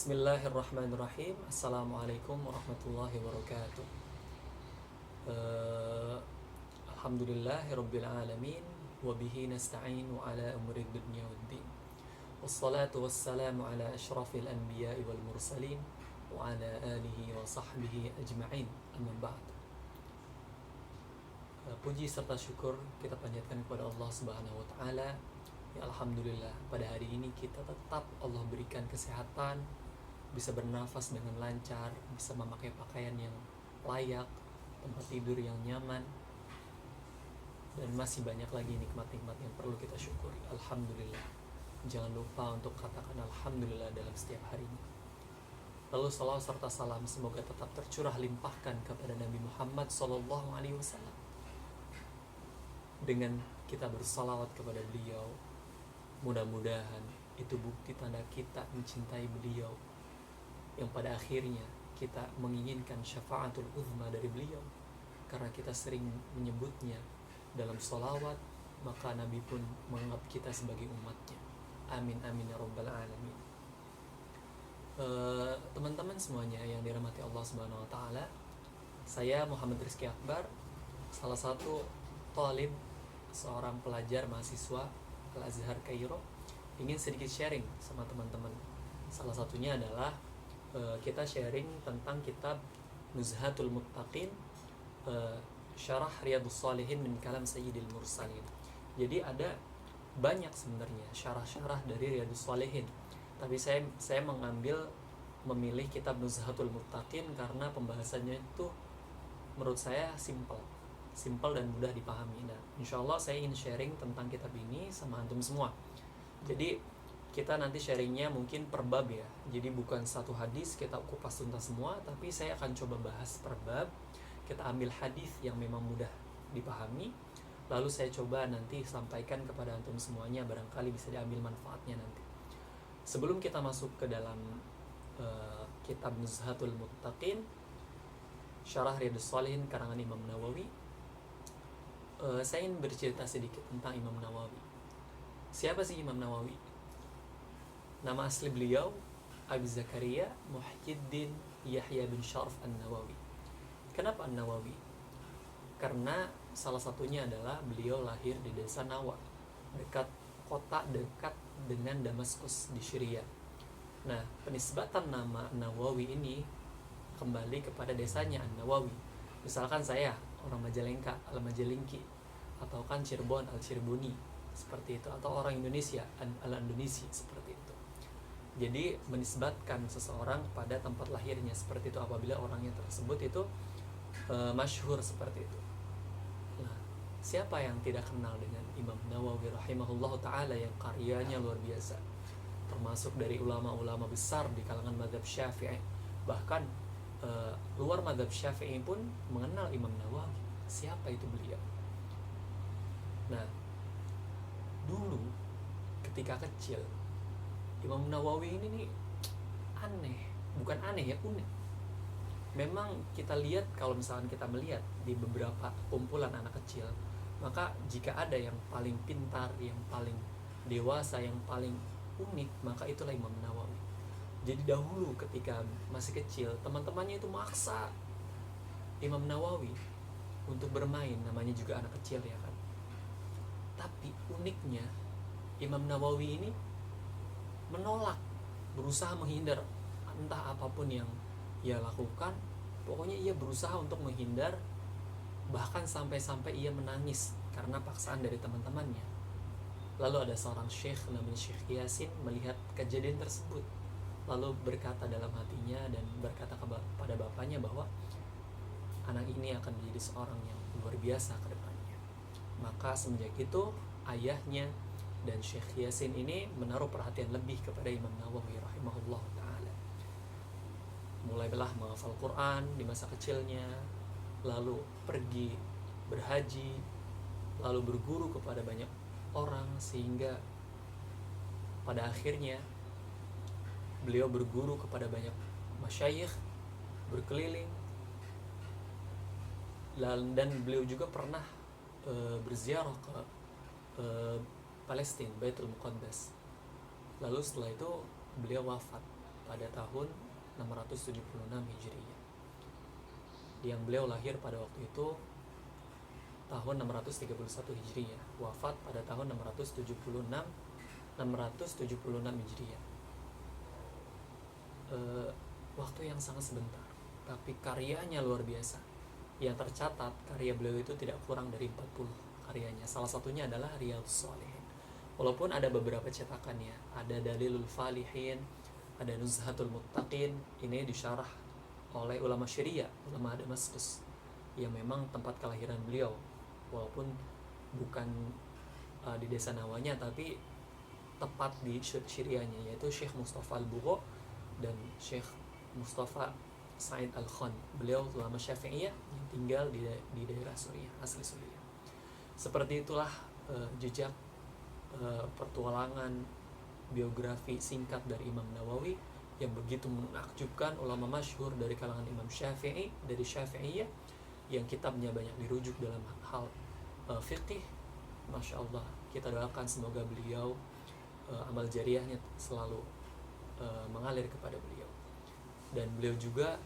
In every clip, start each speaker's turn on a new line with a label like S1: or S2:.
S1: Bismillahirrahmanirrahim. Assalamualaikum warahmatullahi wabarakatuh. Alhamdulillahirabbil alamin wa bihi nasta'inu ala umuri dunya waddin. Wassalatu wassalamu ala asyrafil anbiya'i wal mursalin wa ala alihi wa sahbihi ajma'in. Amma ba'd. Puji serta syukur kita panjatkan kepada Allah Subhanahu wa taala. Ya alhamdulillah, pada hari ini kita tetap Allah berikan kesehatan, bisa bernafas dengan lancar, bisa memakai pakaian yang layak, tempat tidur yang nyaman, dan masih banyak lagi nikmat-nikmat yang perlu kita syukuri. Alhamdulillah. Jangan lupa untuk katakan alhamdulillah dalam setiap harinya. Lalu salawat serta salam semoga tetap tercurah limpahkan kepada Nabi Muhammad SAW. Dengan kita bersalawat kepada beliau, mudah-mudahan itu bukti tanda kita mencintai beliau, yang pada akhirnya kita menginginkan syafaatul uzma dari beliau, karena kita sering menyebutnya dalam sholawat, maka Nabi pun menganggap kita sebagai umatnya. Amin amin ya rabbal alamin. Teman-teman semuanya yang dirahmati Allah Subhanahu wa taala, saya Muhammad Rizky Akbar, salah satu talib, seorang pelajar mahasiswa Al-Azhar Kairo, ingin sedikit sharing sama teman-teman. Salah satunya adalah kita sharing tentang kitab Nuzhatul Muttaqin, Syarah Riyadhus Shalihin min kalam Sayyidil Mursalin. Jadi ada banyak sebenarnya syarah-syarah dari Riyadhus Shalihin, tapi saya memilih kitab Nuzhatul Muttaqin karena pembahasannya itu menurut saya simple dan mudah dipahami. Nah, insya Allah saya ingin sharing tentang kitab ini sama antum semua. Jadi kita nanti sharingnya mungkin per bab ya. Jadi bukan satu hadis kita kupas tuntas semua, tapi saya akan coba bahas per bab. Kita ambil hadis yang memang mudah dipahami, lalu saya coba nanti sampaikan kepada antum semuanya, barangkali bisa diambil manfaatnya nanti. Sebelum kita masuk ke dalam kitab Nuzhatul Muttaqin, Syarah Riyadhus Shalihin karangan Imam Nawawi, saya ingin bercerita sedikit tentang Imam Nawawi. Siapa sih Imam Nawawi? Nama asli beliau Abi Zakaria Muhyiddin Yahya bin Syaraf An-Nawawi. Kenapa An-Nawawi? Karena salah satunya adalah beliau lahir di desa Nawa, dekat dengan Damaskus di Syria. Nah, penisbatan nama Nawawi ini kembali kepada desanya An-Nawawi. Misalkan saya orang Majalengka, Al-Majalengki, atau kan Cirebon, Al-Cireboni, seperti itu, atau orang Indonesia, Al-Indonesi, seperti itu. Jadi menisbatkan seseorang pada tempat lahirnya seperti itu apabila orangnya tersebut itu masyhur seperti itu. Nah, siapa yang tidak kenal dengan Imam Nawawi rahimahullah ta'ala yang karyanya luar biasa, termasuk dari ulama-ulama besar di kalangan mazhab Syafi'i. Bahkan luar mazhab Syafi'i pun mengenal Imam Nawawi. Siapa itu beliau? Nah, dulu ketika kecil, Imam Nawawi ini nih aneh, bukan aneh ya, unik. Memang kita lihat, kalau misalkan kita melihat di beberapa kumpulan anak kecil, maka jika ada yang paling pintar, yang paling dewasa, yang paling unik, maka itulah Imam Nawawi. Jadi dahulu ketika masih kecil, teman-temannya itu maksa Imam Nawawi untuk bermain, namanya juga anak kecil ya kan. Tapi uniknya Imam Nawawi ini menolak, berusaha menghindar entah apapun yang ia lakukan. Pokoknya ia berusaha untuk menghindar, bahkan sampai-sampai ia menangis karena paksaan dari teman-temannya. Lalu ada seorang syekh namanya Syekh Yasin melihat kejadian tersebut, lalu berkata dalam hatinya dan berkata kepada bapaknya bahwa anak ini akan menjadi seorang yang luar biasa ke depannya. Maka semenjak itu ayahnya dan Syekh Yasin ini menaruh perhatian lebih kepada Imam Nawawi rahimahullah ta'ala. Mulailah menghafal Quran di masa kecilnya, lalu pergi berhaji, lalu berguru kepada banyak orang, sehingga pada akhirnya beliau berguru kepada banyak masyayikh, berkeliling, dan beliau juga pernah berziarah ke Palestina, Baitul Muqaddas. Lalu setelah itu beliau wafat. pada tahun 676 Hijriah. Yang beliau lahir pada waktu itu tahun 631 Hijriah, wafat pada tahun 676 Hijriah. Waktu yang sangat sebentar, tapi karyanya luar biasa. Yang tercatat karya beliau itu tidak kurang dari 40 karyanya. Salah satunya adalah Riyadhus Shalihin. Walaupun ada beberapa cetakannya, ada Dalilul Falihin, ada Nuzhatul Muttaqin, ini disyarah oleh ulama Syria, ulama Damaskus, yang memang tempat kelahiran beliau, walaupun bukan di desa Nawanya, tapi tepat di Syrianya, yaitu Syekh Mustafa Al-Bugho dan Syekh Mustafa Said Al-Khan. Beliau ulama Syafi'iyah yang tinggal di daerah Suriah, asli Suriah. Seperti itulah jejak pertualangan biografi singkat dari Imam Nawawi yang begitu menakjubkan, ulama masyhur dari kalangan Imam Syafi'i, dari Syafi'iyah, yang kitabnya banyak dirujuk dalam hal fiqih. Masya Allah, kita doakan semoga beliau amal jariahnya selalu mengalir kepada beliau. Dan beliau juga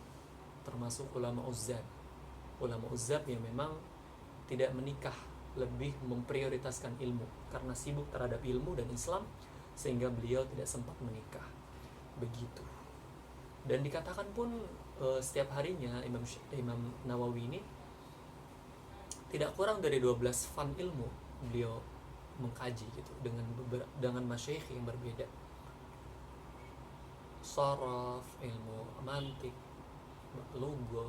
S1: termasuk ulama uzzab yang memang tidak menikah, lebih memprioritaskan ilmu karena sibuk terhadap ilmu dan Islam, sehingga beliau tidak sempat menikah. Begitu. Dan dikatakan pun setiap harinya Imam Nawawi ini tidak kurang dari 12 fan ilmu beliau mengkaji gitu dengan masyayikh yang berbeda. Saraf, ilmu mantik, lugha,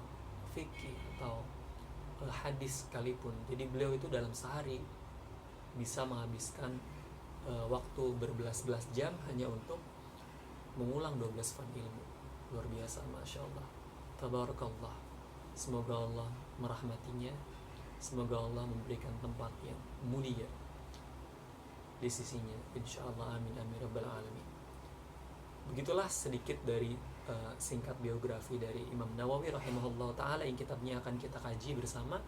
S1: fikih, atau hadis sekalipun. Jadi beliau itu dalam sehari bisa menghabiskan waktu berbelas-belas jam hanya untuk mengulang 12 fan ilmu. Luar biasa, Masya Allah, Tabarakallah. Semoga Allah merahmatinya, semoga Allah memberikan tempat yang mulia di sisinya, insyaallah, amin amin rabbal alamin. Begitulah sedikit dari singkat biografi dari Imam Nawawi rahimahullah ta'ala yang kitabnya akan kita kaji bersama.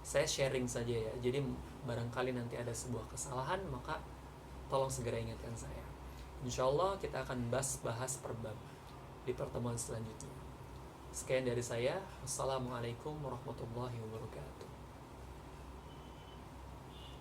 S1: Saya sharing saja ya, jadi barangkali nanti ada sebuah kesalahan, maka tolong segera ingatkan saya. Insyaallah kita akan bahas per bab di pertemuan selanjutnya. Sekian dari saya. Wassalamualaikum warahmatullahi wabarakatuh.